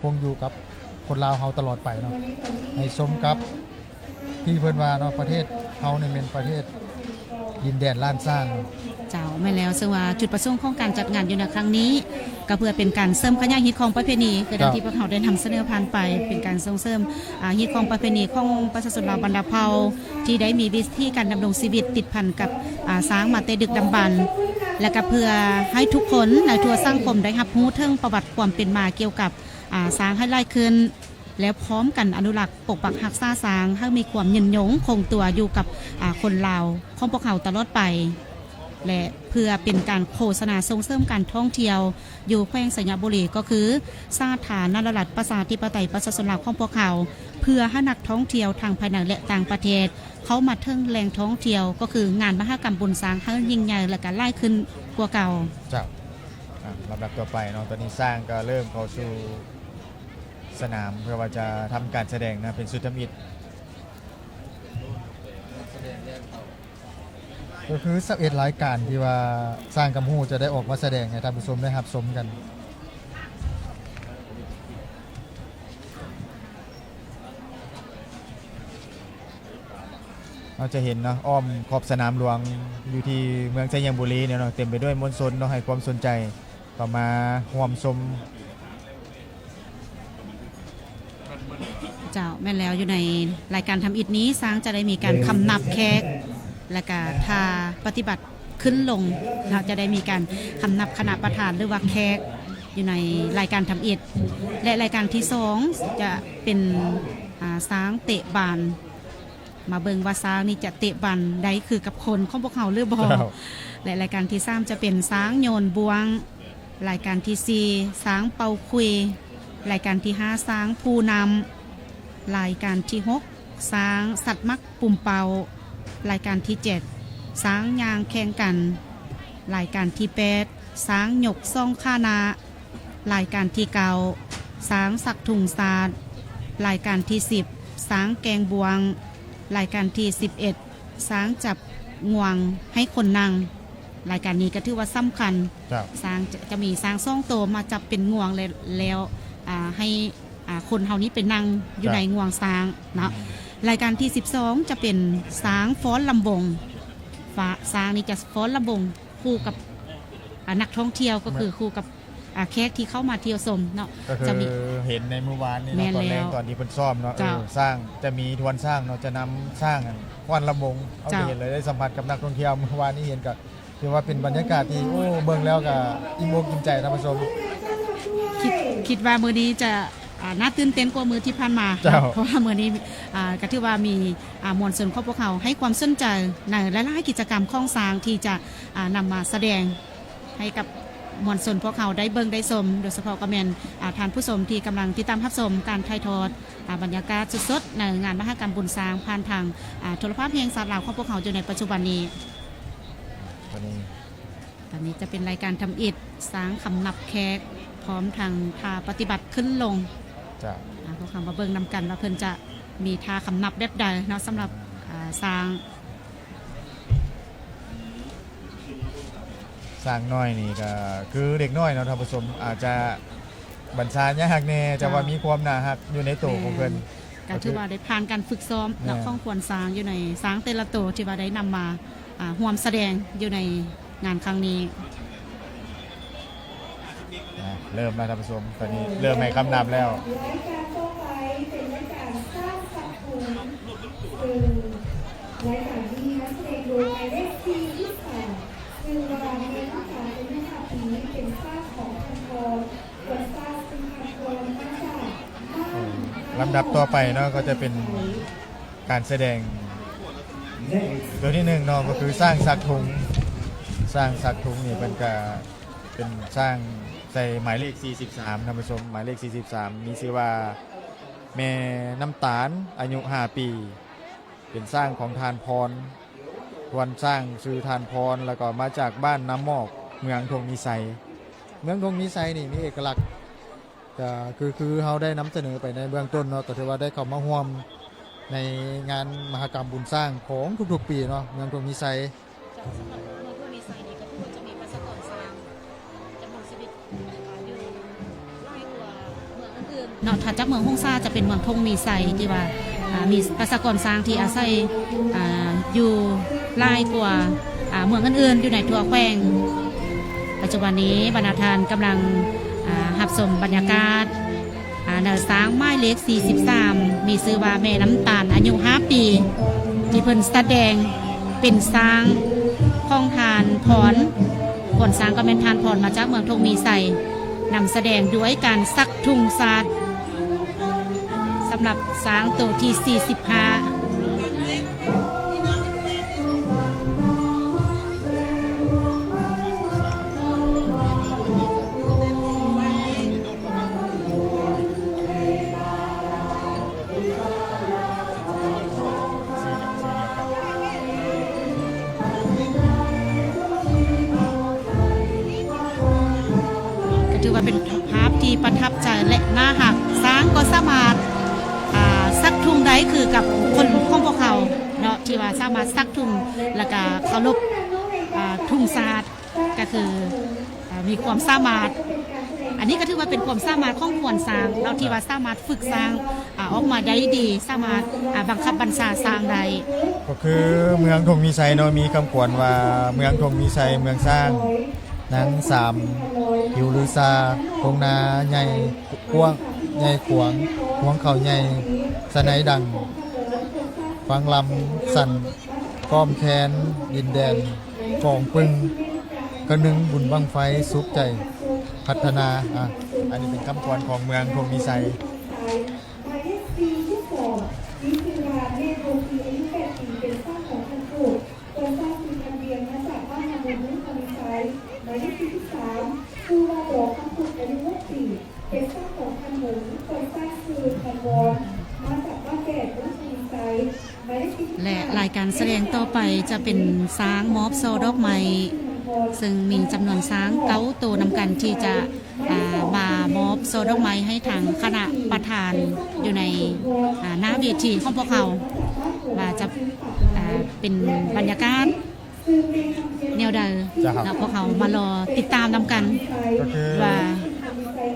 คงอยู่กับคนลาวเฮาตลอดไปเนาะให้สมกับที่เพิ่นว่าเนาะประเทศเฮานี่เป็นประเทศดินแดนล้านสร้างเจ้าไม่แล้วซึ่งว่าจุดประสงค์ของการจัดงานอยู่ในครั้งนี้ก็เพื่อเป็นการเสริมขยายฮิตของประเพณีคือดังที่พวกเขาได้นำเสนอผ่านไปเป็นการส่งเสริมฮิตของประเพณีของประชาชนลาวบรรดาเผ่าที่ได้มีวิธีการดำรงชีวิตติดพันกับช้างมาแต่ดึกดำบรรพ์และก็เพื่อให้ทุกคนในทั่วสังคมได้รับรู้ถึงประวัติความเป็นมาเกี่ยวกับช้างให้ไล่ขึ้นแล้วพร้อมกันอนุรักษ์ปกปักรักษาช้างให้มีความยืนยงคงตัวอยู่กับคนลาวของพวกเขาตลอดไปและเพื่อเป็นการโฆษณาส่งเสริมการท่องเที่ยวอยู่แขวงสัญญาบุรีก็คือสถานนรัฐประชาธิปไตยประชาชนลาวของพวกเขาเพื่อให้นักท่องเที่ยวทางภายในและต่างประเทศเขามาเทิงแหล่งท่องเที่ยวก็คืองานมหกรรมบุญช้างให้ยิ่งใหญ่และก็ไล่ขึ้นกว่าเก่าเจ้าลำดับต่อไปเนาะตอนนี้สร้างก็เริ่มเข้าสู่สนามเพื่อว่าจะทำการแสดงนะเป็นสุดทมิตรก็คือ11รายการที่ว่าสร้างกำหูจะได้ออกมาแสดงให้ท่านผู้ชมได้รับชมกันเราจะเห็นเนาะอ้อมขอบสนามหลวงอยู่ที่เมืองชัยบุรีเนี่ยเนาะเต็มไปด้วยมวลชนเนาะให้ความสนใจต่อมาร่วมชมเจ้าแม่นแล้วอยู่ในรายการทำอิฐนี้ช้างจะได้มีการคำนับแขกและก็ทาปฏิบัติขึ้นลงเราจะได้มีการคำนับคณะประธานหรือว่าแขกอยู่ในรายการทำอิฐและรายการที่2จะเป็นช้างเตะบานมาเบิงว่าช้างนี่จะเตะบานได้คือกับคนของพวกเขาหรือบ่และรายการที่3จะเป็นช้างโยนบวงรายการที่4ช้างเป่าคุยรายการที่5ช้างภูนำรายการที่6ช้างสัตว์มักปุ่มเป่ารายการที่7ช้างยางแข่งกันรายการที่8ช้างหยกซ่องข้านารายการที่9ช้างสักถุงซาดรายการที่10ช้างแกงบวงรายการที่11ช้างจับงวงให้คนนั่งรายการนี้ก็ถือว่าสำคัญช้างจะมีช้างซ่องโตมาจับเป็นงวงแล้วให้คนเฮานี้เป็นนั่งอยู่ในงวงช้างนะรายการที่12จะเป็นช้างฟ้อนลำบงช้างนี้จะฟ้อนลำบงคู่กับนักท่องเที่ยวก็คือคู่กับแขกที่เข้ามาเที่ยวชมเนาะจะมีเห็นในเมื่อวานนี้ตอนแรกตอนที่เพิ่นซ้อมเนาะสร้างจะมีทวนสร้างเนาะจะนำสร้างฟ้อนลำบงเอาไปเห็นเลยได้สัมผัสกับนักท่องเที่ยวเมื่อวานนี้เห็นก็ถือว่าเป็นบรรยากาศที่โอ้เบิ่งแล้วก็อิ่มอกอิ่มใจท่านผู้ชมคิดว่ามื้อนี้จะน่าตื่นเต้นกว่ามือที่ผ่านมาเพราะว่ามือนี้ก็ถือว่ามีมวลชนของพวกเขาให้ความสนใจในหลายๆกิจกรรมของช้างที่จะนำมาแสดงให้กับมวลชนพวกเขาได้เบิ่งได้ชมโดยเฉพาะก็แม่นทานผู้ชมที่กำลังติดตามรับชมการถ่ายทอดบรรยากาศสดๆในงานมหกรรมบุญช้างผ่านทางโทรภาพเพียงศาสตร์ลาวของพวกเขาอยู่ในปัจจุบันนี้ตอนนี้จะเป็นรายการทำอิฐช้างคำนับแขกพร้อมทางทาปฏิบัติขึ้นลงพวกเขามาเบิ่งนำกันว่าเพิ่นจะมีทาคำนับแบบใดเนาะสำหรับช้างน้อยนี่ก็คือเด็กน้อยเนาะท่านผู้ชมอาจจะบัญชายากแน่จะว่ามีความน่าฮักอยู่ในตัวของเพิ่นก็ถือว่าได้ผ่านการฝึกซ้อมและข้องควรช้างอยู่ในช้างแต่ละตัวที่ว่าได้นำมาร่วมแสดงอยู่ในงานครั้งนี้เริ่มแล้วท่านผู้ชมตอนนี้เริ่มให้คำนับแล้วรายการที่นักแสดงโดยเลขที่28ซึ่งระบาดในภาษาเป็นภาษาผีเป็นซากของพันกรตัวซากเป็นพันกรมาจากลำดับต่อไปเนาะก็จะเป็นการแสดงตัวที่1เนาะก็คือสร้างสักถุงนี่เป็นก็เป็นสร้างใส่หมายเลข43ท่านผู้ชมหมายเลข43มีชื่อว่าแม่น้ำตาลอายุ5ปีเป็นสร้างของทานพรวันสร้างซื้อทานพรแล้วก็มาจากบ้านน้ำมอกเมืองทงมีไซนี่มีเอกลักษณ์แต่คือเขาได้นำเสนอไปในเบื้องต้นเนาะก็ถือว่าได้เข้ามาร่วมในงานมหกรรมบุญสร้างของทุกๆปีเนาะเมืองทงมีไซเ เนาะถัดจากเมืองฮงซาจะเป็นเมืองทงมีไซที่ว่ามีประชากรสร้างที่อาศัยอยู่หลายกว่าเมืองอื่นๆอยู่ในทั่วแขวงปัจจุบันนี้บรรณาทานกำลังหับชมบรรยากาศแนวสร้างไม้เล็ก 43 มีชื่อว่าแม่น้ำตาลอายุ 5 ปี ที่เพิ่นแสดงเป็นสร้างข้องทานพรผลสร้างก็เป็นทานพรมาจากเมืองทงมีไซนำแสดงด้วยการซักทุ่งซาดสำหรับสร้างตัวที่ 45ถือว่าเป็นภาพที่ประทับใจและน่าหักสร้างก็สามารถซักทุ่งได้คือกับคนของพวกเขาเนาะที่ว่าสามารถซักทุ่งแล้วก็เคารพทุ่งซาดก็คือมีความสามารถอันนี้ก็ถือว่าเป็นความสามารถของควรสร้างเราที่ว่าสามารถฝึกสร้างออกมาได้ดีสามารถบังคับบัญชาสร้างได้ก็คือเมืองทงมีไซเนาะมีคำขวัญว่าเมืองทงมีไซเมืองสร้างนังสามหิวลือซาทงนาใหญ่กว้างใหญ่ขวางหวงเขาใหญ่สนัยดังฟังลำสั่นก้อมแคนดินแดนกองปึงกระนึงบุญบังไฟสุขใจพัฒนาอันนี้เป็นคำขวัญของเมืองทงมีไซหมายเลข43คือว่าดอกคำพูดอายุ64เป็นสร้างของพันหงคนสร้างคือพันวอนมาจากบ้านแก่รุ่นทีไซหมายเลขและรายการแสดงต่อไปจะเป็นช้างมอบโซดอกไม้ซึ่งมีจำนวนช้างเก้าตัวนำกันที่จะมามอบโซดอกไม้ให้ทางคณะประธานอยู่ในหน้าเวทีของพวกเขาว่าจะเป็นบรรยากาศแนวใดพวกเขามารอติดตามนำกันว่า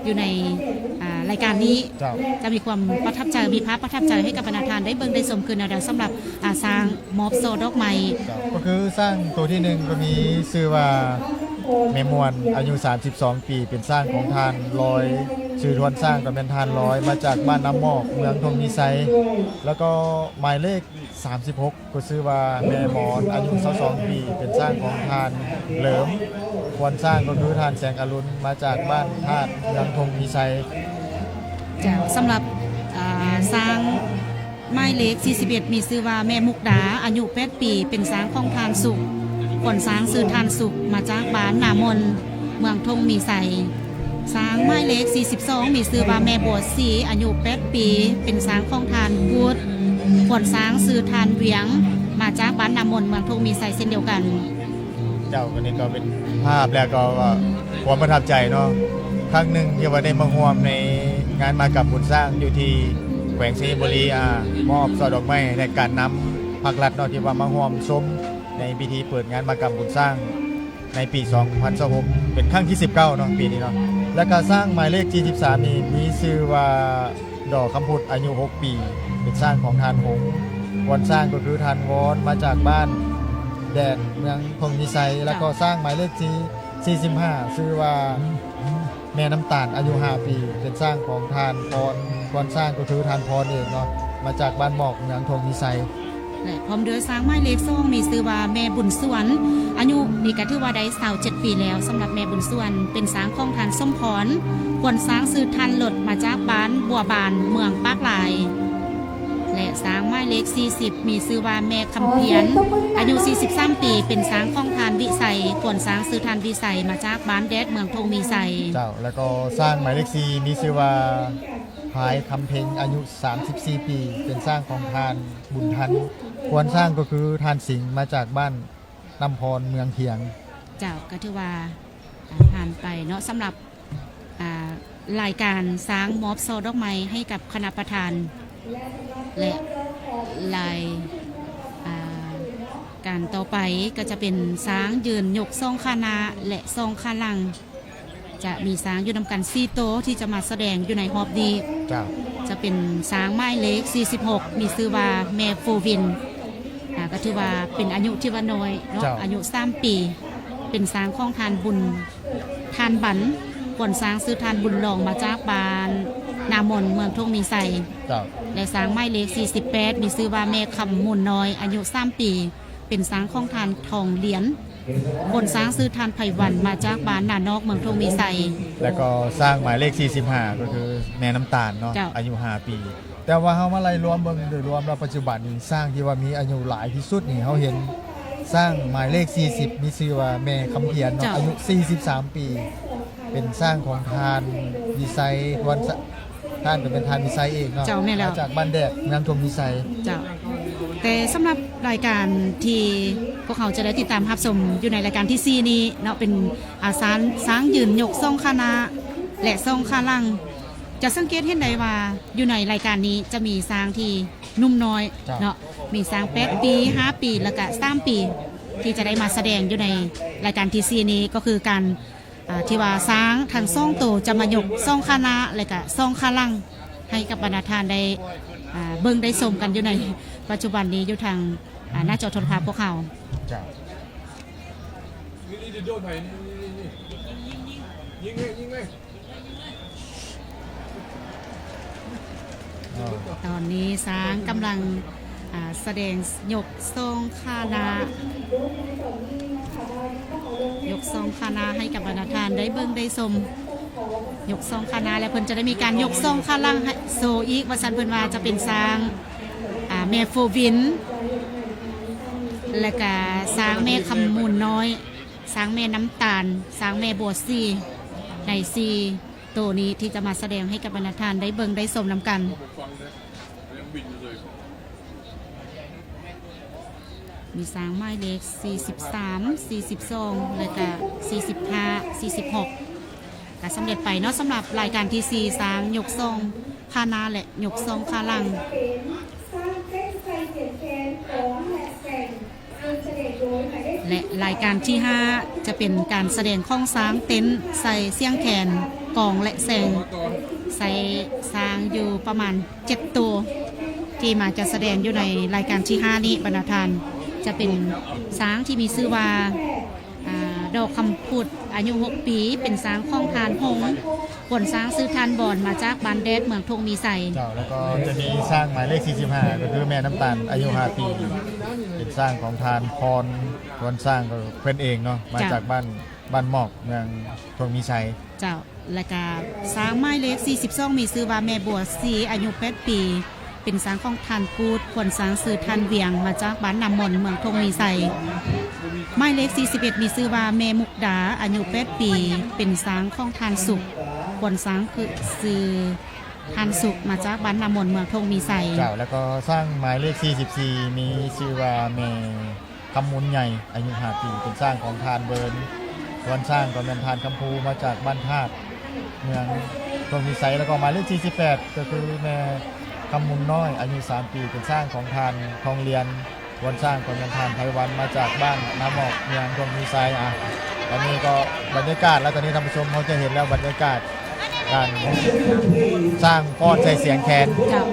อยู่ในรายการนี้จะมีความประทับใจมีภาพประทับใจให้กับบรรณาทานได้เบิ่งได้ชมคืนแนวใดสำหรับสร้างมอบโซดอกไม้ก็คือสร้างตัวที่หนึ่งก็มีชื่อว่าเมมวนอายุ 32 ปีเป็นสร้างของทานลอยชื่อทวนสร้างก็เป็นทานลอยมาจากบ้านน้ำหมอกเมืองทงมีไซแล้วก็หมายเลข36ก็ชื่อว่าแม่หมอนอายุ 22 ปีเป็นสร้างของทานเหลิมควรสร้างก็คือทานแสงอรุณมาจากบ้านธาตุเมืองทงมีไซสำหรับสร้างไม้เล็ก41มีชื่อว่าแม่มุกดาอายุ8ปีเป็นสร้างของทานสุขคนสร้างซื้อทานสุขมาจากบ้านนามนเมืองทงมีไซสร้างไม้เล็ก42มีชื่อว่าแม่บัวสีอายุ8ปีเป็นสร้างของทานพุทธคนสร้างซื้อทานเวียงมาจากบ้านนามนเมืองทงมีไซเช่นเดียวกันเจ้าคนนี้ก็เป็นภาพแล้วก็ความประทับใจเนาะครั้งหนึ่งที่ว่าได้มาร่วมในงานมากับบุญสร้างอยู่ที่แขวงศรีบุรีมอบช่อดอกไม้ในการนำภาครัฐเนาะที่ว่ามาร่วมชมในพิธีเปิดงานมากับบุญสร้างในปี 2026เป็นครั้งที่19เนาะปีนี้เนาะแล้วก็สร้างหมายเลข43นี่มีชื่อว่าดอกคำพุดอายุ6ปีเป็นสร้างของทานหงวันสร้างก็คือทานวอนมาจากบ้านแดนเมืองทงมีไซแล้วก็สร้างหมายเลข45ชื่อว่าแม่น้ำตาลอายุ5ปีเป็นสร้างของทานพรวันสร้างก็คือทานพรเองเนาะมาจากบ้านหมอกเมืองทงมีไซและพร้อมด้วยสร้างไม้เล็กซ่องมีชื่อว่าแม่บุญสวนอายุนี่ก็ถือว่าได้27ปีแล้วสำหรับแม่บุญสวนเป็นสร้างของทานส้มพรควรสร้างซื้อทานหลดมาจากบ้านบัวบานเมืองปากลายและสร้างไม้เล็ก40มีชื่อว่าแม่คำเพียนอายุ43ปีเป็นสร้างของทานวิสัยควรสร้างซื้อทานวิสัยมาจากบ้านแดดเมืองทงมีไซเจ้าแล้วก็สร้างหมายเลข4มีชื่อว่าพายคำเพ็งอายุ34ปีเป็นสร้างของทานบุญทันควรสร้างก็คือทานสิงห์มาจากบ้านน้ำพรเมืองเทียงเจ้าก็ถือว่าผ่านไปเนาะสำหรับรายการสร้างมอบโซดอกไม้ให้กับคณะประธานและรายการต่อไปก็จะเป็นสร้างยืนยกซองคานาและซองคาลัง จะมีช้างอยู่นำกัน4โตวที่จะมาแสดงอยู่ในฮอบนี้ เจ้า จะเป็นช้างไม้เล็ก46มีชื่อว่าแม่โฟวินก็ถือว่าเป็นอายุที่ว่าน้อยเนาะอายุ3ปีเป็นช้างของทานบุญทานบันก่อนช้างซื้อทานบุญหลองมาจากบ้านนามนเมืองทงมีไส เจ้า และช้างไม้เล็ก48มีชื่อว่าแม่คำมูลน้อยอายุ3ปีเป็นช้างของทานทองเหรียญคนช้างซื้อทานไผ่วันมาจากบ้านนานอกเมืองทงมีไส แล้วก็สร้างหมายเลข45ก็คือแม่น้ำตาลเนาะ เจ้า อายุ5ปี แต่ว่าเฮามาไล่รวมเบิ่งโดยรวมแล้วปัจจุบันนี้สร้างที่ว่ามีอายุหลายที่สุดนี่เฮาเห็นสร้างหมายเลข40มีชื่อว่าแม่คำเพียรเนาะอายุ43ปีเป็นสร้างของทานวิไซวันท่านเป็นทานวิไซเองเนาะ เจ้าแม่แล้ว มาจากบ้านแดดเมืองทมวิไซ เจ้าแต่สำหรับรายการที่พวกเขาจะได้ติดตามรับชมอยู่ในรายการที่ 4 นี้เนาะเป็นอาสาช้างยืนยกทรงคณะและทรงคาลัง จะสังเกตเห็นได้ว่าอยู่ในรายการนี้จะมีช้างที่นุ่มน้อยเนาะมีช้าง8ปี5ปีแล้วก็3ปีที่จะได้มาแสดงอยู่ในรายการที่ 4 นี้ก็คือการที่ว่าช้างทั้ง2ตัวจะมายกทรงคณะและก็ทรงคาลังให้กับบรรดาทานได้เบิ่งได้ชมกันอยู่ในปัจจุบันนี้อยู่ทางหน้าจอโทรทัศน์พวกเขา เจ้า นี่โดนไหนนี่ยิงเลย อ๋อ ตอนนี้ช้างกำลังแสดงยกทรงคณะยกทรงคณะให้กับบรรดาทานได้เบิ่งได้ชมยกทรงคณะและเพิ่นจะได้มีการยกทรงคาลังให้โซอีกว่าซั่นเพิ่นว่าจะเป็นช้างแม่โฟวินและก็ช้างแม่คำมูลน้อยช้างแม่น้ำตาลช้างแม่บัวซีในซีตัวนี้ที่จะมาแสดงให้กับบรรดาทานได้เบิ่งได้ชมนำกัน ฟังนะยังบินอยู่เลย มีช้างไม้เล็ก43 42และก็45 46ก็สำเร็จไปเนาะสำหรับรายการที่ 4ช้างยกทรงคานาและยกทรงคาลัง สร้างเส้นไฟเสียงแคนของและแสงซึ่งแสดงโดยหมายเลข และรายการที่ 5 จะเป็นการแสดงข้องช้างเต็นท์ใส่เสียงแขนกองและแสงใส่ช้างอยู่ประมาณ7ตัวที่มาจะแสดงอยู่ในรายการที่ 5 นี้บรรดาทานจะเป็นช้างที่มีชื่อว่าดอกคำพูดอายุ6ปีเป็นช้างข้องทานหงส์ผลช้างซื้อทานบอนมาจากบ้านแดดเมืองทงมีไส เจ้าแล้วก็จะมีสร้างหมายเลข45ก็คือแม่น้ำตาลอายุ5ปีเป็นสร้างของทานพรคนสร้างก็เพิ่นเองเนาะมาจากบ้านหมอกเมืองทงมีไซ เจ้าและก็ช้างไม้เล็ก42มีชื่อว่าแม่บัวสีอายุ8ปีเป็นช้างของทานกูดผลช้างซื้อทานเวียงมาจากบ้านนำมนเมืองทงมีไสไม้เล็ก41มีชื่อว่าแม่มุกดาอายุ8ปีเป็นช้างของทานสุขผลช้างคือซื้อทานสุขมาจากบ้านนำมนเมืองทงมีไส เจ้าแล้วก็สร้างหมายเลข44มีชื่อว่าแม่คำมุนใหญ่อายุ5ปีเป็นสร้างของทานเบิร์นวันสร้างก็เป็นทานคำพูมาจากบ้านธาตุเมืองทงมีไซแล้วก็หมายเลข48ก็คือแม่คำมุนน้อยอายุ3ปีเป็นสร้างของทานทองเรียนวันสร้างก็เป็นทานไทวันมาจากบ้านน้ำหมอกเมืองทงมีไซตอนนี้ก็บรรยากาศแล้วตอนนี้ท่านผู้ชมเขาจะเห็นแล้วบรรยากาศการสร้างป้อนใส่เสียงแคน เจ้า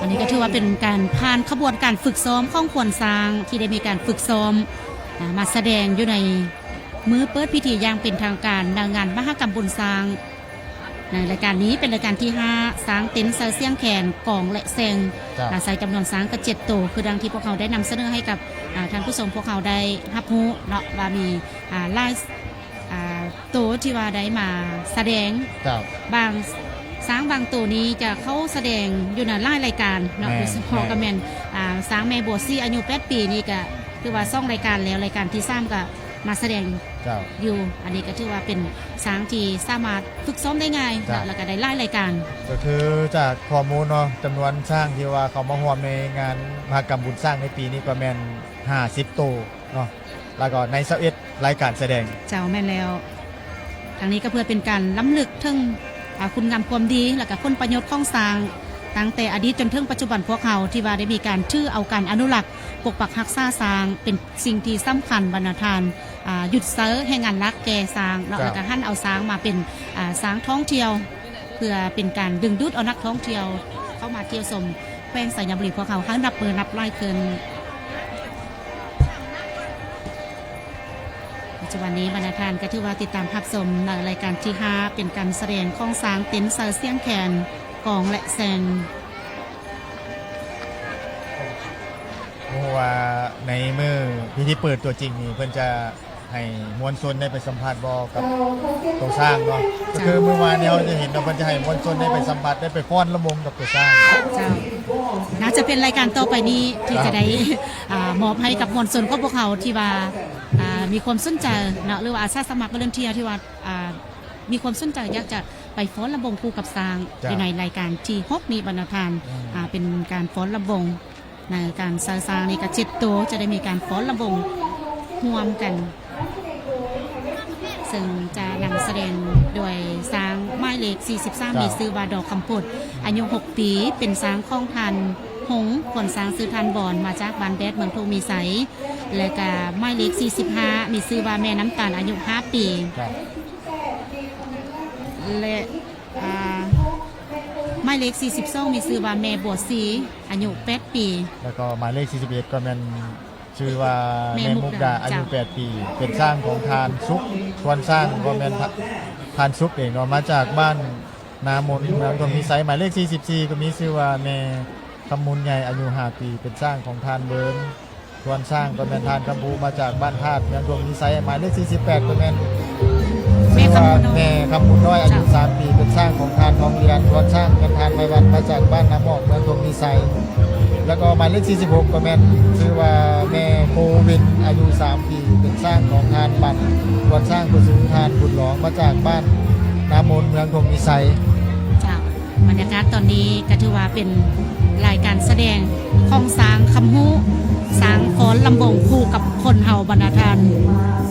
อันนี้ก็ถือว่าเป็นการผ่านขบวนการฝึกซ้อมของขวนซางที่ได้มีการฝึกซ้อมมาแสดงอยู่ในมื้อเปิดพิธีอย่างเป็นทางการในงานมหกรรมบุญซางในรายการนี้เป็นรายการที่5ช้างเต็นท์ใส่เสียงแขนกองและแซงใส่จำนวนช้างก็7ตัวคือดังที่พวกเขาได้นำเสนอให้กับท่านผู้ชมพวกเขาได้รับรู้เนาะว่ามีลายตัวที่ว่าได้มาแสดง เจ้า บางช้างบางตัวนี้จะเข้าแสดงอยู่ในรายการเนาะโดยเฉพาะกับแมนช้างแม่บัวซี่อายุ8ปีนี่ก็คือว่าซ่องรายการแล้วรายการที่3ก็มาแสดง เจ้า อยู่อันนี้ก็ถือว่าเป็นช้างที่สามารถฝึกซ้อมได้ง่าย จ้ะ แล้วก็ได้รายการ ก็คือจากข้อมูลเนาะจำนวนสร้างที่ว่าเขามาร่วมในงานมหกรรมบุญสร้างในปีนี้ก็แม่น50ตัวเนาะแล้วก็ใน21รายการแสดง เจ้าแม่นแล้วทางนี้ก็เพื่อเป็นการล้ำลึกถึงคุณงามความดีแล้วก็คุณประโยชน์ของช้าง ตั้งแต่อดีตจนถึงปัจจุบันพวกเขาที่ว่าได้มีการถือเอาการอนุรักษ์ปกปักรักษาสร้างเป็นสิ่งที่สำคัญบรรณาทานหยุดเซอร์ให้งานรักแก่สร้างแล้วก็หั่นเอาสร้างมาเป็นสร้างท่องเที่ยวเพื่อเป็นการดึงดูดเอานักท่องเที่ยวเข้ามาเที่ยวชมแขวงสยามบุรีพวกเขาทั้งนับมือนับไล่เคินปัจจุบันนี้บรรณาทานก็ถือว่าติดตามภาพชมในรายการที่ 5 เป็นการแสดงของสร้างเต็นท์เซอร์เสียงแคนกองและแซง เพราะว่าในมือพิธีเปิดตัวจริงนี่เพิ่นจะให้มวลชนได้ไปสัมผัสบ่กับตัวสร้างเนาะก็คือเมื่อวานนี้เราจะเห็นว่าเพิ่นจะให้มวลชนได้ไปสัมผัสได้ไปฟ้อนระบมกับตัวสร้าง เจ้าน่าจะเป็นรายการต่อไปนี้ที่จะได้มอบให้กับมวลชนของพวกเขาที่ว่ามีความสนใจเนาะหรือว่าอาสาสมัครเดินเที่ยวที่ว่ามีความสนใจอยากจะไปฟ้อนลำวงคู่กับสร้างอยู่ในรายการที่6นี้บรรณาทานเป็นการฟ้อนลำวงในการสร้างในกระจิตโตจะได้มีการฟ้อนลำวงร่วมกันซึ่งจะนำแสดงโดยสร้างไม้เหล็ก43มีซื้อว่าดอกคำพุดอายุ6 ปีเป็นสร้างข้องพันหงคนสร้างซื้อทันบอนมาจากบ้านแบดเมืองโพมีใสและก็ไม้เหล็ก45มีซื้อว่าแม่น้ำตาลอายุ5 ปีและไม้เหล็ก42มีซื้อว่าแม่บัวสีอายุ8 ปีแล้วก็หมายเลข41ก็แม่นชื่อว่าแม่มุกดาอายุ8 ปีเป็นสร้างของทานซุกทวนสร้างก็แม่นทานซุกเองเนาะมาจากบ้านนามนเมืองตรงมีไซหมายเลข44ก็มีชื่อว่าแม่คำมูลใหญ่อายุ5 ปีเป็นสร้างของทานเบิร์นทวนสร้างก็แม่นทานคำบูมาจากบ้านธาตุเมืองตรงมีไซหมายเลข48ก็แม่นชื่อว่าแม่คำมูลน้อยอายุ3 ปีเป็นสร้างของทานทองเรียนทวนสร้างเป็นทานไมวันมาจากบ้านน้ำหมอกเมืองตรงมีไซแล้วก็หมายเลข46ก็แม่นชื่อว่าแม่โควินอายุ3 ปีเป็นสร้างของทานปั่นทวนสร้างกุศลทานบุญหลองมาจากบ้านน้ำมนเมืองตรงมีไซเจ้าบรรยากาศตอนนี้ก็ถือว่าเป็นรายการแสดงของสางคำฮู้สางฟ้อนลำวงคู่กับคนเฮาบรรณาทาน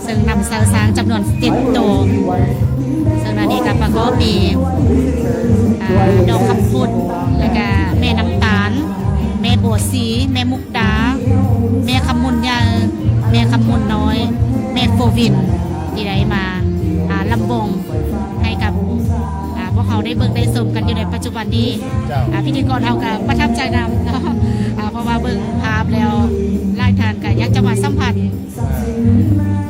ซึ่งนำสางจำนวน7 ตัวซึ่งอันนี้ก็ประกอบมีดอกคำพุดแล้วก็แม่น้ำตาลแม่บัวสีแม่มุกดาแม่คำมุนยาแม่คำมุนน้อยแม่โฟวินที่ได้มาลำวงให้กับพวกเขาได้เบิ่งได้ชมกันอยู่ในปัจจุบันนี้พิธีกรเขาก็ประทับใจนำเนาะเพราะว่าเบิ่งภาพแล้วไล่ทานกับยักษ์จังหวัดสัมผัส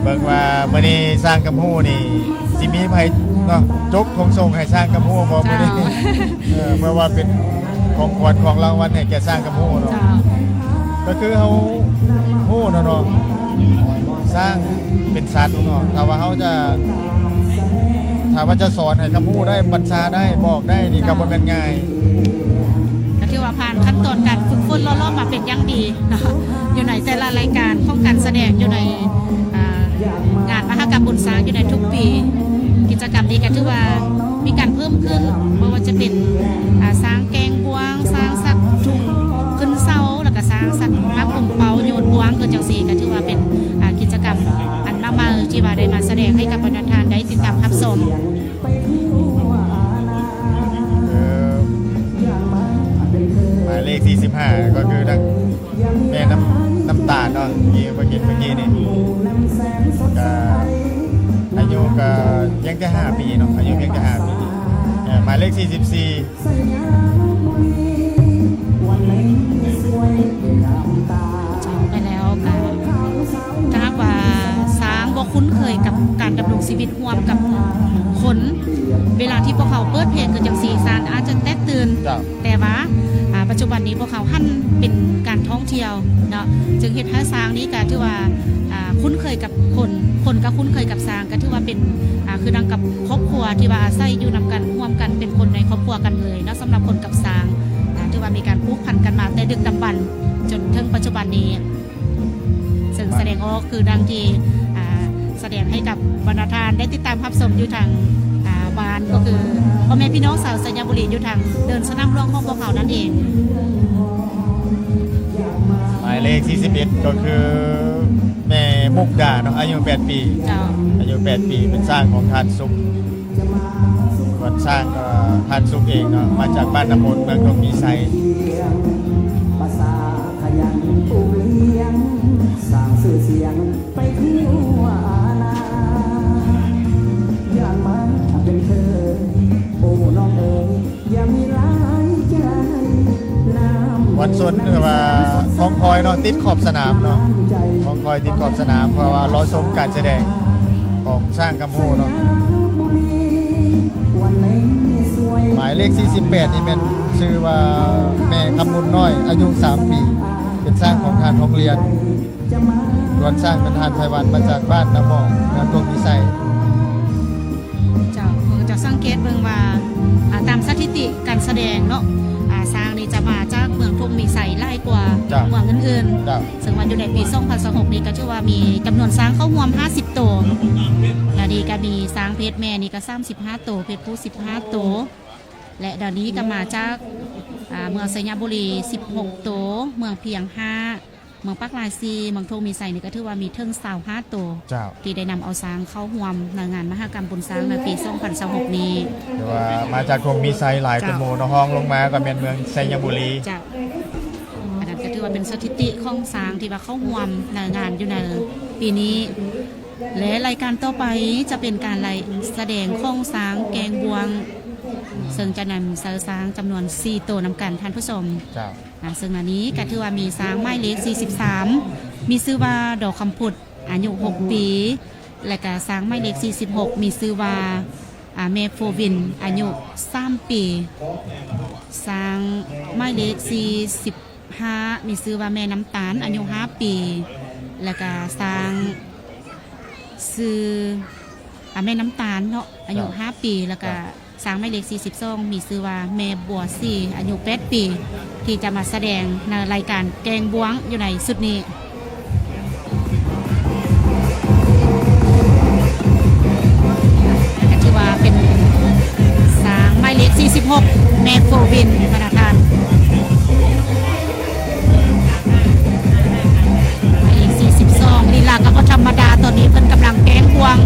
เบิ่งว่ามื้อนี้สร้างกำฮู้นี่สิมีไผเนาะจกของส่งให้สร้างกำฮู้บ่มื้อนี้เมื่อว่าเป็นของขวัญของรางวัลให้แก่สร้างกำฮู้เนาะก็คือเฮาฮู้เนาะสร้างเป็นสัตว์เนาะถ้าว่าจะสอนให้กำฮู้ได้บัญชาได้บอกได้นี่ก็บ่แม่นง่ายก็ถือว่าผ่านขั้นตอนการฝึกฝนล่อๆมาเป็นอย่างดีเนาะอยู่ในแต่ละรายการของการแสดงอยู่ในงานมหกรรมบุญสร้างอยู่ในทุกปีกิจกรรมนี้ก็ถือว่ามีการเพิ่มขึ้นเพราะว่าจะเป็นสร้างแกงบวงสร้างสัตว์ทุ่งขึ้นเสาแล้วก็สร้างสัตว์นักปุ่มเป่าโยนบวงเกิดจังซี่ก็ถือว่าเป็นกิจกรรมอันมากๆที่ว่าได้มาแสดงให้กับบรรดาทานได้ติดตามรับชมหมายเลข45ก็คือดังแม่น้ำตาลเนาะเมื่อกี้นี่ก็อายุก็ยังแค่5 ปีเนาะอายุเพียงแค่5 ปีหมายเลข44ไปแล้วถ้าว่าสร้างบ่คุ้นเคยกับการดำรงชีวิตร่วมกับคนเวลาที่พวกเขาเปิดเพลงเกิดจากสีสารอาจจะแตกตื่นแต่ว่าปัจจุบันนี้พวกเขาหันเป็นการท่องเที่ยวเนาะจึงเฮ็ดให้สร้างนี้ก็ถือว่าคุ้นเคยกับคนก็คุ้นเคยกับสร้างก็ถือว่าเป็นคือดังกับครอบครัวที่ว่าอาศัยอยู่นำกันร่วมกันเป็นคนในครอบครัวกันเลยเนาะสำหรับคนกับสร้างถือว่ามีการผูกพันกันมาแต่ดึกดำบรรพ์จนถึงปัจจุบันนี้ซึ่งแสดงออกคือดังที่แสดงให้กับบรรดาทานได้ติดตามรับชมอยู่ทางบ้านก็คือพ่อแม่พี่น้องชาวสยามบุรีอยู่ทางเดินสนามหลวงของพวกเขานั่นเองหมายเลข41ก็คือแม่มุกดาเนาะอายุ8 ปีอายุ8 ปีเป็นสร้างของทานซุกส่วน คนสร้างทานสุกเองเนาะมาจากบ้านน้ำมนต์เมืองดงมีไซ ภาษาขยันปลูกเลี้ยงสร้างชื่อเสียงไปทั่วอาณาอย่างมันเป็นเธอโอ้น้องเอ๋ยอย่ามีร้ายใจน้ำ วันศุกร์คือว่าของคอยเนาะติดขอบสนามเนาะของคอยติดขอบสนามเพราะว่ารอชมการแสดงของสร้างกำโพเนาะหมายเลข 48 นี่เป็นชื่อว่าแม่คำมุนน้อยอายุ 3 ปี เป็นสร้างของทานโรงเรียนส่วนสร้างเป็นทานไทวันมาจากบ้านน้ำหมองเมืองดงมีไซ เจ้าผมจะสังเกตเบิ่งว่าตามสถิติการแสดงเนาะสร้างนี่จะมาจากเมืองทงมีไสหลายกว่าเมืองอื่น เจ้า ๆซึ่งวันอยู่ในปี2026นี้ก็ชื่อว่ามีจำนวนช้างเข้าร่วม50ตัวและดีก็มีช้างเพศแม่นี่ก็35ตัวเพศผู้15ตัวและเดี๋ยวนี้ก็มาจากเมืองสัญญบุรี16ตัวเมืองเพียง5เมืองปักลายซีเมืองทงมีไสนี่ก็ถือว่ามีถึง25ตัว เจ้า ที่ได้นำเอาช้างเข้าร่วมในงานมหกรรมบุญช้างในปี2026นี้ แต่ว่ามาจากดงมีไซหลายคนโมเนาะห้องลงมาก็เป็นเมืองไซยบุรี จะอันนั้นก็ถือว่าเป็นสถิติของช้างที่ว่าเข้าร่วมในงานอยู่ในปีนี้และรายการต่อไปจะเป็นการรายแสดงของช้างแกงบวงซึ่งจะนำเสือช้างจำนวน4ตัวนำกันท่านผู้ชม เจ้า ซึ่งอันนี้ก็ถือว่ามีช้างไม้เล็ก43มีชื่อว่าดอกคำพุดอายุ6ปีและก็ช้างไม้เล็ก46มีชื่อว่าเมโฟวินอายุ3ปีช้างไม้เล็ก45มีชื่อว่าแม่น้ำตาลอายุ5ปีแล้วก็ช้างชื่อแม่น้ำตาลเนาะอายุ5ปีแล้วก็ช้างไม้เล็ก42มีชื่อว่าแม่บัวสีอายุ8ปีที่จะมาแสดงในรายการแกงบวงอยู่ในสุดนี้ก็ถือว่าเป็นช้างไม้เล็ก46แม่โฟวินประธานไม้เล็ก42ลีลาก็ธรรมดาตอนนี้เพิ่นกำลังแกงบวง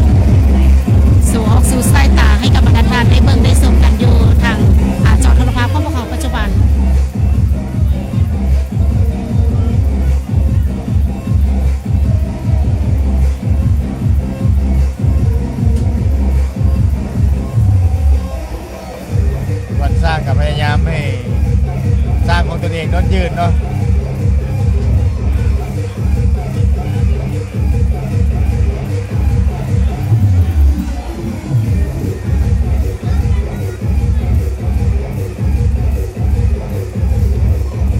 สู่ออกสู่สายตาให้กับบรรดาท่านได้เบิ่งได้ชมกันอยู่ทางจอโทรภาพของพวกเขาปัจจุบัน วันสร้างกับพยายามให้สร้างของตัวเองนดยืนเนาะ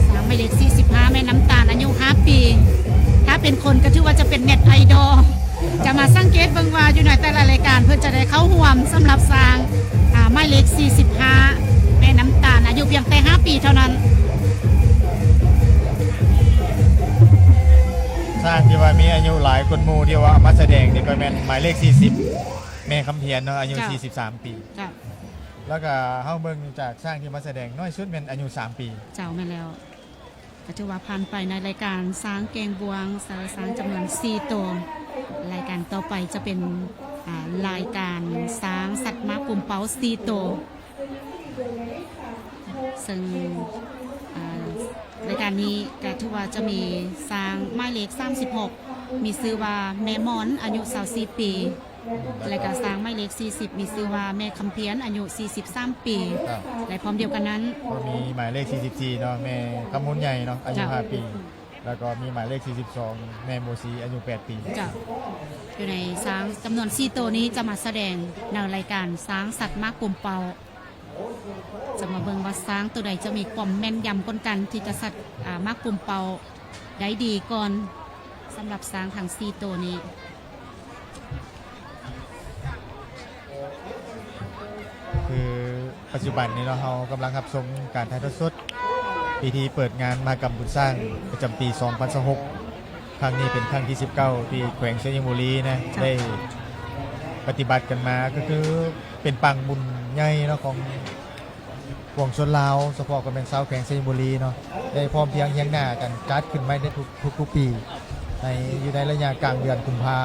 ช้างไม้เล็ก45แม่น้ำตาลอายุ5ปี ถ้าเป็นคนก็ถือว่าจะเป็นเน็ตไอดอลจะมาสังเกตเบิ่งว่าอยู่ในแต่ละรายการเพื่อจะได้เข้าร่วมสำหรับช้างไม้เล็ก45แม่น้ำตาลอายุเพียงแต่5ปีเท่านั้น สร้างที่ว่ามีอายุหลายคนหมู่ที่ว่าเอามาแสดงนี่ก็เป็นหมายเลข40แม่คำเพียรเนาะอายุ จ้ะ 43 ปี จ้ะ แล้วก็เฮาเบิ่งจากสร้างที่มาแสดงน้อยสุดเป็นอายุ3 ปี เจ้ามาแล้วก็ถือว่าผ่านไปในรายการช้างแกงบวงช้างจำนวน4ตัวรายการต่อไปจะเป็นรายการช้างสัตว์ม้ากลุ่มเป้า4ตัวซึ่งรายการนี้ก็ถือว่าจะมีช้างไม้เล็ก36มีชื่อว่าแม่มอนอายุ24ปีและก็ช้างไม้เล็ก40มีชื่อว่าแม่คำเพียนอายุ43ปี ครับ และพร้อมเดียวกันนั้น ก็มีหมายเลข44เนาะแม่คำมุนใหญ่เนาะอายุ จ้ะ 5 ปี แล้วก็มีหมายเลข42แม่โมซีอายุ8 ปี จะอยู่ในช้างจำนวน4ตัวนี้จะมาแสดงในรายการช้างสัตว์มากกลุ่มเปาจะมาเบิ่งว่าช้างตัวใดจะมีความแม่นยำก้นกันที่จะสัตว์มากกลุ่มเปาได้ดีก่อนสำหรับช้างทั้ง4ตัวนี้ คือปัจจุบันนี้เนาะเรากำลังรับชมการถ่ายทอดสดพิธีเปิดงานมหกรรมบุญสร้างประจำปี 2026 ครั้งนี้เป็นครั้งที่ 19 ที่แขวงชัยบุรีนะได้ปฏิบัติกันมาก็คือเป็นปังบุญใหญ่เนาะของปวงชนลาวเฉพาะกันเป็นชาวแขวงชัยบุรีเนาะได้พร้อมเพรียงเคียงหน้ากันจัดขึ้นไม่ได้ทุกปีอยู่ในระยะกลางเดือนกุมภา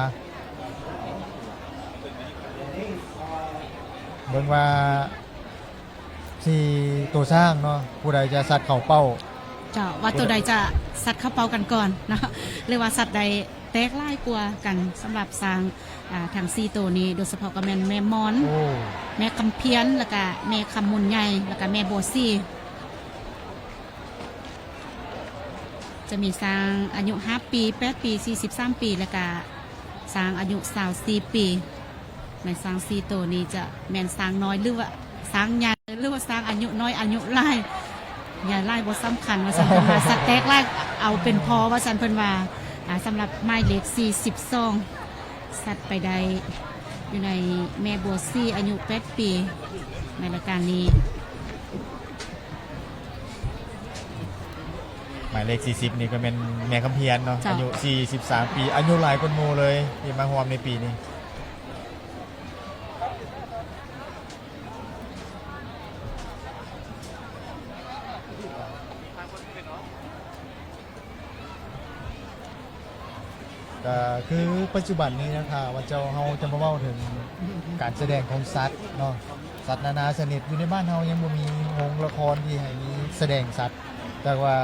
เบิ่งว่า ที่ตัวสร้างเนาะผู้ใดจะสัตว์เข่าเป้า เจ้าว่าตัวใดจะสัตว์เข้าเป่ากันก่อนเนาะหรือว่าสัตว์ใดแตกไล่กลัวกันสำหรับสร้างทาง4ตัวนี้โดยเฉพาะก็แม่นแม่มอน โอ้ แม่คำเพียนแล้วก็แม่คำมุนใหญ่แล้วก็แม่โบซี่จะมีสร้างอายุ5ปี8ปี43ปีแล้วก็สร้างอายุ24ปีในสร้าง4ตัวนี้จะแม่นสร้างน้อยหรือว่าสร้างใหญ่หรือว่าสร้างอายุน้อยอายุหลายอย่าไล่บ่สำคัญว่าสันเพิ่นว่าสแต็กไล่เอาเป็นพอว่าสันเพิ่นว่าสำหรับไม้เล็ก42สัตว์ไปได้อยู่ในแม่โบซี่อายุ8ปีในรายการนี้ หมายเลข40นี่ก็เป็นแม่คำเพียนเนาะ จ้ะ อายุ43ปีอายุหลายคนหมู่เลยที่มาร่วมในปีนี้ ก็คือปัจจุบันนี้นะคะว่าเจ้าเฮาจะมาเว้าถึงการแสดงของสัตว์เนาะสัตว์นานาชนิดอยู่ในบ้านเฮายังบ่มีโรงละครที่ให้มีแสดงสัตว์แต่ว่า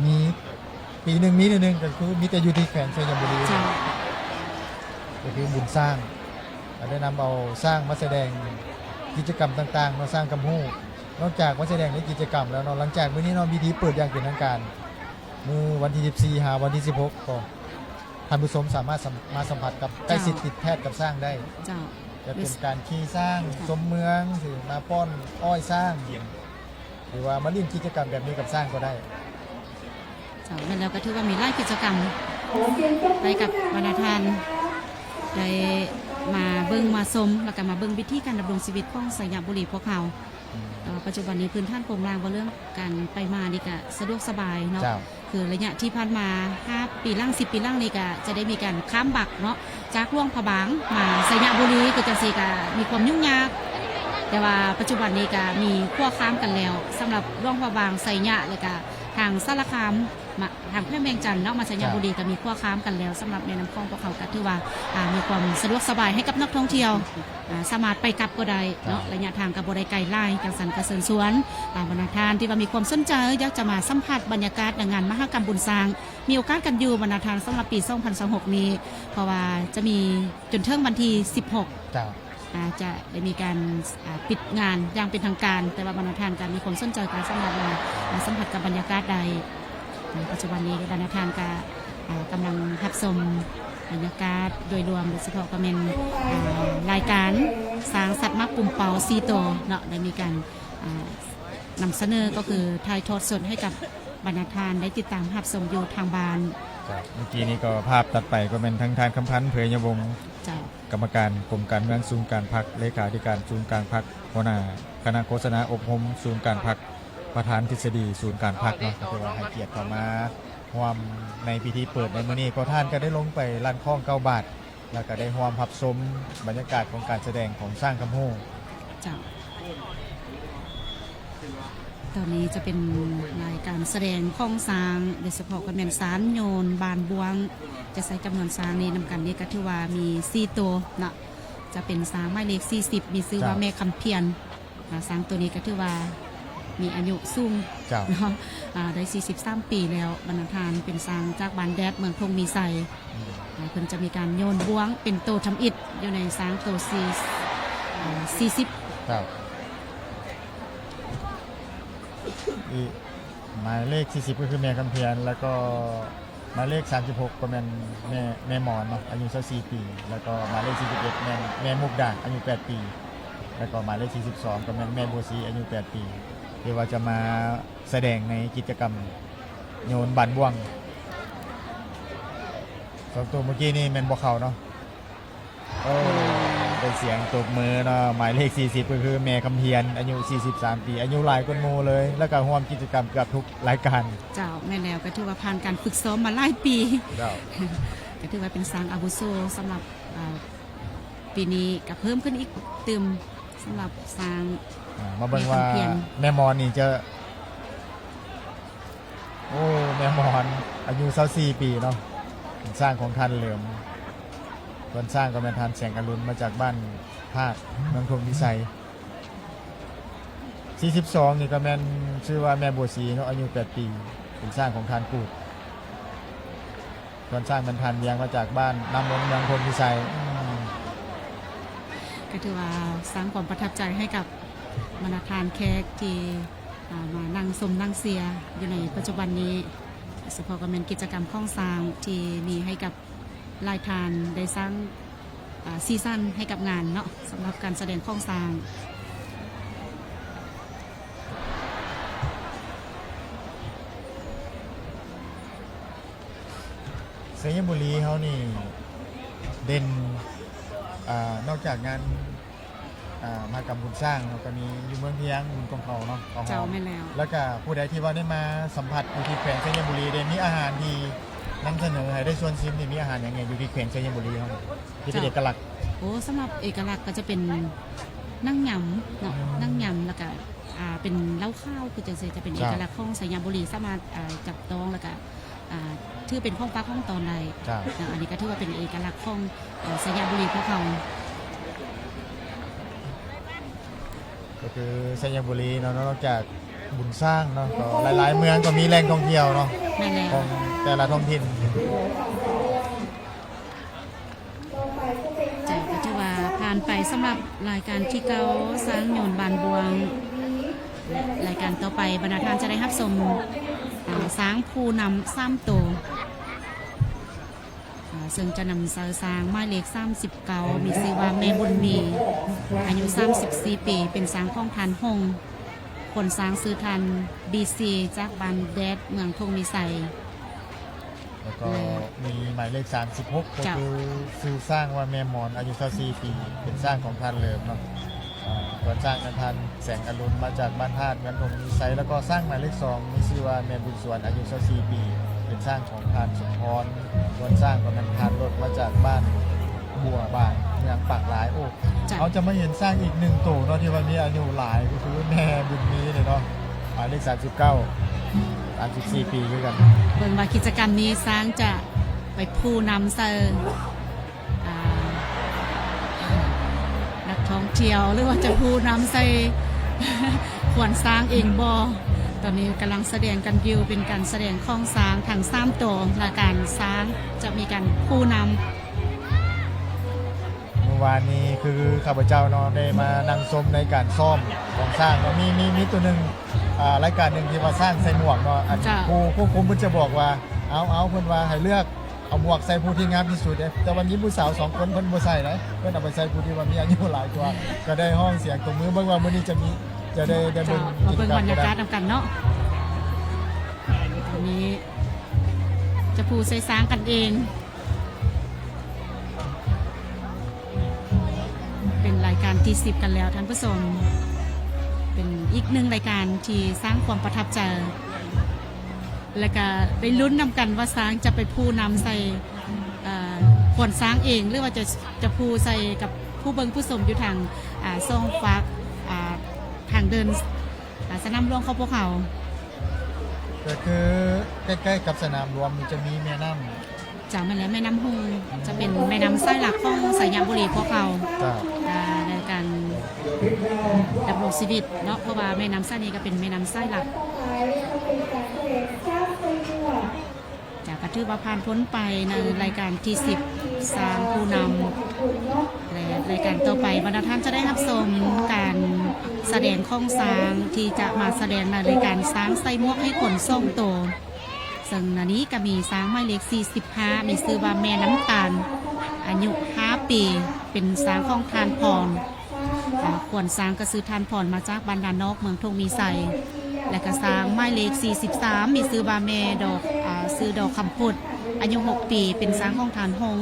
มีปีหนึ่งมีเดือนหนึ่งก็คือมีแต่อยู่ที่แขวงชัยบุรี เจ้า ก็คือบุญสร้างได้นำเอาสร้างมาแสดงกิจกรรมต่างๆมาสร้างกำหู้นอกจากมาแสดงในกิจกรรมแล้วเนาะหลังจากมื้อนี้เนาะพิธีเปิดอย่างเป็นทางการมื้อวันที่14หาวันที่16ก็ท่านผู้ชมสามารถมาสัมผัสกับใกล้ชิดติดแพทย์กับสร้างได้ เจ้า จะเป็นการขี่สร้างสมเมืองหรือมาป้อนอ้อยสร้าง หรือว่ามาเล่นกิจกรรมแบบนี้กับสร้างก็ได้ เจ้าแล้วก็ถือว่ามีไล่กิจกรรม ขอเสียงปรบมือ ไปกับวรรณทานได้มาเบิ่งมาชมแล้วก็มาเบิ่งวิธีการดำรงชีวิตของสยามบุรีพวกเขาแต่ว่าปัจจุบันนี้พื้นท่านโครงรางว่าเรื่องการไปมานี่ก็สะดวกสบายเนาะ เจ้า คือระยะที่ผ่านมา5ปีล่าง10ปีล่างนี่ก็จะได้มีการข้ามบักเนาะจากล่วงพะบางมาสยามบุรีคือจังซี่ก็มีความยุ่งยาก แต่ว่าปัจจุบันนี้ก็มีขั้วข้ามกันแล้วสำหรับร่องพะบางไสยะแล้วก็ทางสารคามมาทางแพร่เมียงจันทน์เนาะมาสัญญาบุรีก็มีขั้วข้ามกันแล้วสำหรับแม่น้ำคลองพวกเขาก็ถือว่ามีความสะดวกสบายให้กับนักท่องเที่ยวสามารถไปกลับก็ได้เนาะระยะทางกับบ่ได้ไกลหลายจังสันกระเซินสวนบรรณาทานที่ว่ามีความสนใจอยากจะมาสัมผัสบรรยากาศงานมหกรรมบุญสร้างมีโอกาสกันอยู่บรรณาทานสำหรับปี2026นี้เพราะว่าจะมีจนถึงวันที่16 เจ้า จะได้มีการปิดงานอย่างเป็นทางการ แต่ว่าบรรณาทานการมีความสนใจการสำหรับมาสัมผัสกับบรรยากาศใดในปัจจุบันนี้บรรณาทานก็กำลังรับชมบรรยากาศโดยรวมโดยเฉพาะก็เป็นรายการสร้างสัตว์มักปุ่มเป่าซีโตเนาะได้มีการนำเสนอก็คือถ่ายทอดสดให้กับบรรณาทานได้ติดตามรับชมอยู่ทางบ้าน เมื่อกี้นี้ก็ภาพตัดไปก็เป็นทั้งทานคำพันธ์เผยยวงศ์ เจ้าก รรมการกรมการเมืองศูนย์การพักเลขาธิการศูนย์การพักหัวหน้าคณะโฆษณาอบรมศูนย์การพักประธานทฤษฎีศูนย์การพักเนาะก็คือว่าให้เกียรติเข้ามาร่วมในพิธีเปิดในมื้อนี้ก็ท่านก็ได้ลงไปลั่นคล้อง9 บาท แล้วก็ได้ร่วมรับชมบรรยากาศของการแสดงของสร้างคำฮู้ เจ้าตอนนี้จะเป็นรายการแสดงข้องสร้างโดยเฉพาะกับแมนสารโยนบานบวง จะใช้จำนวนสร้างนี้นำกันนี้ก็ถือว่ามี4ตัวเนาะจะเป็นสร้างหมายเลข40มีชื่อว่าแม่คำเพียนสร้างตัวนี้ก็ถือว่ามีอายุสูง เจ้า เนาะได้43ปีแล้วบรรณาทานเป็นสร้างจากบ้านแดดเมืองพงมีไซเพิ่นจะมีการโยนบวงเป็นโตทำอิฐอยู่ในสร้างโต40 ครับอีกหมายเลข40ก็คือแม่คำเพียนแล้วก็หมายเลข36ก็เป็นแม่หมอนเนาะอายุ24ปีแล้วก็หมายเลข41แม่มุกดาอายุ8ปีแล้วก็หมายเลข42ก็แม่บัวศรีอายุ8ปีที่ว่าจะมาแสดงในกิจกรรมโยนบานบ่วงสองตัวเมื่อกี้นี่แม่นบ่เข้าเนาะโอ้เป็นเสียงตบมือเนาะหมายเลข40ก็คือแม่คำเพียนอายุ43ปีอายุหลายคนหมู่เลยแล้วก็ร่วมกิจกรรมเกือบทุกรายการ เจ้าแม่แล้วก็ถือว่าผ่านการฝึกซ้อมมาหลายปี เจ้า ก็ถือว่าเป็นสร้างอาวุโสสำหรับปีนี้ก็เพิ่มขึ้นอีกเติมสำหรับสร้าง มาเบิ่งว่า แม่คำเพียร แม่มอนนี่จะโอ้แม่มอนอายุ24ปีเนาะสร้างของท่านเหลิมคนสร้างก็เป็นท่านแสงอรุณมาจากบ้านภาคเมืองทงวิสัย 42นี่ก็แม่นชื่อว่าแม่บัวศรีเนาะอายุ8ปีเป็นสร้างของทานกูดตอนสร้างบรรทันเลี้ยงมาจากบ้านน้ำมงเมืองพลพิชัย ก็ถือว่าสร้างความประทับใจให้กับบรรดาทานแขกที่มานั่งชมนั่งเสียอยู่ในปัจจุบันนี้เฉพาะก็เป็นกิจกรรมข้องสร้างที่มีให้กับรายทานได้สร้างซีซั่นให้กับงานเนาะสำหรับการแสดงข้องสร้าง สยามบุรีเขานี่เด่นนอกจากงานมากำบุญสร้างแล้วก็มีอยู่เมืองเพียงบุญกองเขาเนาะของ เจ้า เรา แม่นแล้ว แล้วก็ผู้ใดที่ว่าได้มาสัมผัสอยู่ที่แขวงสยามบุรีได้มีอาหารที่นำเสนอให้ได้ชวนชิมนี่มีอาหารอย่างไงอยู่ที่แขวงสยามบุรีเขาที่เป็นเอกลักษณ์ โอ้สำหรับเอกลักษณ์ก็จะเป็นนั่งยำเนาะนั่งยำแล้วก็เป็นเล้าข้าวคือจะเป็นเอกลักษณ์ของสยามบุรีสามารถจับต้องแล้วก็ถือเป็นข้องฟ้าข้องตอนใด ครับ อันนี้ก็ถือว่าเป็นเอกลักษณ์ของสยามบุรีพวกเขา ก็คือสยามบุรีเนาะนอกจากบุญสร้างเนาะก็หลายๆเมืองก็มีแหล่งท่องเที่ยวเนาะ แม่นแล้ว ของแต่ละท้องถิ่น จะก็ถือว่าผ่านไปสำหรับรายการที่เก้าสร้างโยนบานบวงและรายการต่อไปบรรดาท่านจะได้รับชมสร้างภูนำซ้ำโตวซึ่งจะนำสร้างหมายเลข39มีชื่อว่าแม่บุญมีอายุ34ปีเป็นสร้างของทานหงคนสร้างซื้อทันบีซีจากบ้านแดดเมืองทงมีไซ แล้วก็มีหมายเลข36ก็ เจ้า คือซื้อสร้างว่าแม่หมอนอายุ24ปีเป็นสร้างของท่านเลิมเนาะก่อนสร้างกันท่านแสงอรุณมาจากบ้านธาตุเงินทงมีไซแล้วก็สร้างหมายเลข2มีชื่อว่าแม่บุญสวนอายุ24ปีเป็นสร้างของท่านสมพรก่อนสร้างก็เป็นท่านรถมาจากบ้านบัวบ้านเมืองปากหลายโอ้ จ้ะ เขาจะมาเห็นสร้างอีกหนึ่งตัวเนาะที่วันนี้อายุหลายก็คือแม่บุญมีเนี่ยเนาะหมายเลข39 34ปีด้วยกัน เบิ่งว่ากิจกรรมนี้สร้างจะไปผู้นำเซอร์นักท่องเที่ยวหรือว่าจะผู้นำใส่ ควรสร้างเองบอตอนนี้กำลังแสดงกันอยู่เป็นการแสดงข้องสร้างทางซ้ำตัวและการสร้างจะมีการผู้น เมื่อวานนี้คือข้าพเจ้าเนาะได้มานั่งชมในการซ่อมของสร้างเนาะมีตัวหนึ่งรายการหนึ่งที่มาสร้างใส่หมวกเนาะอันผู้คุมเพิ่นจะบอกว่าเอาเพิ่นว่าให้เลือกเอาหมวกใส่ผู้ที่งามที่สุดเด้แต่วันนี้ผู้สาว2คนเพิ่นบ่ใส่นะเพิ่นเอาไปใส่ผู้ที่ว่ามีอายุหลายกว่าก็ได้ห้องเสียงตรงมือเบิ่งว่ามื้อนี้จะได้ ำ เบิ่ง มาเบิ่งบรรยากาศนำกันเนาะตอนนี้จะผู้ใส่สร้างกันเอง เป็นรายการที่10กันแล้วท่านผู้ชมเป็นอีกหนึ่งรายการที่สร้างความประทับใจและก็ได้ลุ้นนำกันว่าช้างจะไปผู้นำใส่ขนช้างเองหรือว่าจะผู้ใส่กับผู้เบิงผู้ชมอยู่ทางซ่องฟักทางเดินสนามหลวงเขาพวกเขา ก็คือใกล้ๆกับสนามหลวงมันจะมีแม่น้ำ จากแม่แล้วแม่น้ำฮงจะเป็นแม่น้ำไส้หลักของสายยามบุรีพวกเขา จ้า ในการดำรงชีวิตเนาะเพราะว่าแม่น้ำไส้นี้ก็เป็นแม่น้ำไส้หลัก ต่อไปเขาเป็นการแสดงสร้างไส้หมวก จากกระทืบว่าผ่านพ้นไปในรายการที่10สร้างผู้นำและรายการต่อไปบรรดาท่านจะได้รับชมการแสดงข้องสร้างที่จะมาแสดงในรายการสร้างไส้มวกให้คนส่งโตวซึ่งอันนี้ก็มีสร้างหมายเลข45มีชื่อว่าแม่น้ำตาลอายุ5ปีเป็นสร้างของทานพรควรสร้างกระซื้อทานพรมาจากบรรดานอกเมืองทงมีไซและก็สร้างหมายเลข43มีชื่อว่าแม่ดอกซื้อดอกคำพุดอายุ6ปีเป็นสร้างของทานหง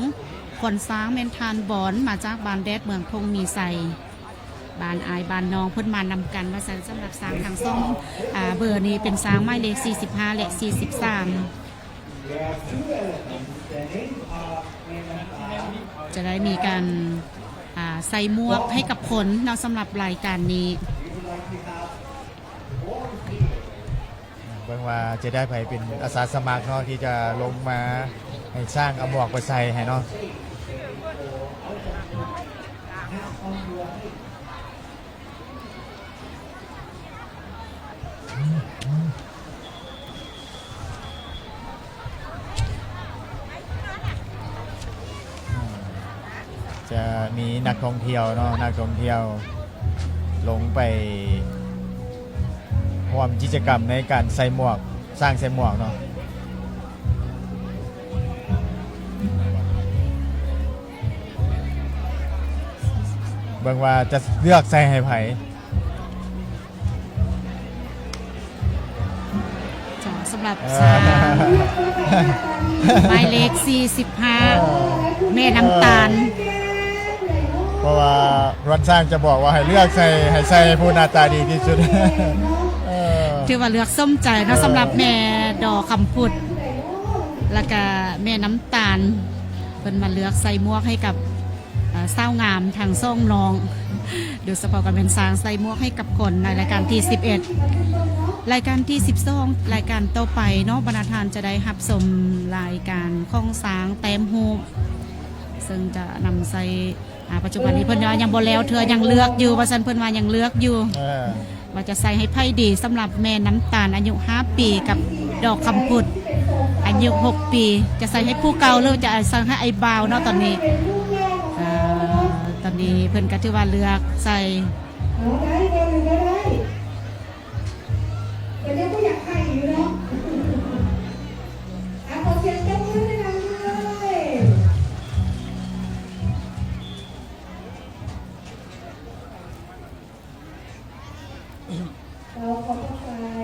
ควรสร้างเมนทานบอนมาจากบานแดดเมืองทงมีไซบานอายบานนองเพิ่นมานำกันมาใส่สำหรับสร้างทางซ่องเบอร์นี้เป็นสร้างหมายเลข45และ43จะได้มีการใส่หมวกให้กับคนเนาะสำหรับรายการนี้ เบิ่งว่าจะได้ไปเป็นอาสาสมัครเนาะที่จะลงมาให้สร้างเอาหมวกไปใส่ให้เนาะ มีนักท่องเที่ยวเนาะนักท่องเที่ยวลงไปร่วมกิจกรรมในการใส่หมวกสร้างใส่หมวกเนาะเบิ่งว่าจะเลือกใส่ให้ไผ จ้ะสำหรับสาวหมายเลข45แม่น้ำตาล เพราะว่าวันสร้างจะบอกว่าให้เลือกใส่ให้ใส่ผู้หน้าตาดีที่สุด เออ ถือว่าเลือกส้มใจเนาะสำหรับแม่ดอกคำพุดแล้วก็แม่น้ำตาลเพิ่นมาเลือกใส่หมวกให้กับสาวงามทางซ่องรองโดยเฉพาะกันเป็นสร้างใส่หมวกให้กับคนในรายการที่11รายการที่12รายการต่อไปเนาะบรรณาทานจะได้รับชมรายการข้องสางแต้มฮูปซึ่งจะนำใส่ปัจจุบันนี้เพิ่นว่ายังบ่แล้วเธอยังเลือกอยู่ว่าซั่นเพิ่นว่ายังเลือกอยู่ เออ ว่าจะใส่ให้ไพ่ดีสำหรับแม่น้ำตาลอายุ5 ปีกับดอกคำพุดอายุ6 ปีจะใส่ให้ผู้เก่าหรือจะใส่ให้ไอ้บ่าวเนาะตอนนี้ตอนนี้เพิ่นก็ถือว่าเลือกใส่ เอาได้เบอร์หนึ่งก็ได้แต่ยังก็อยากให้อยู่เนาะขอเสียงปรบมือให้ดังเลยเราขอบคุณ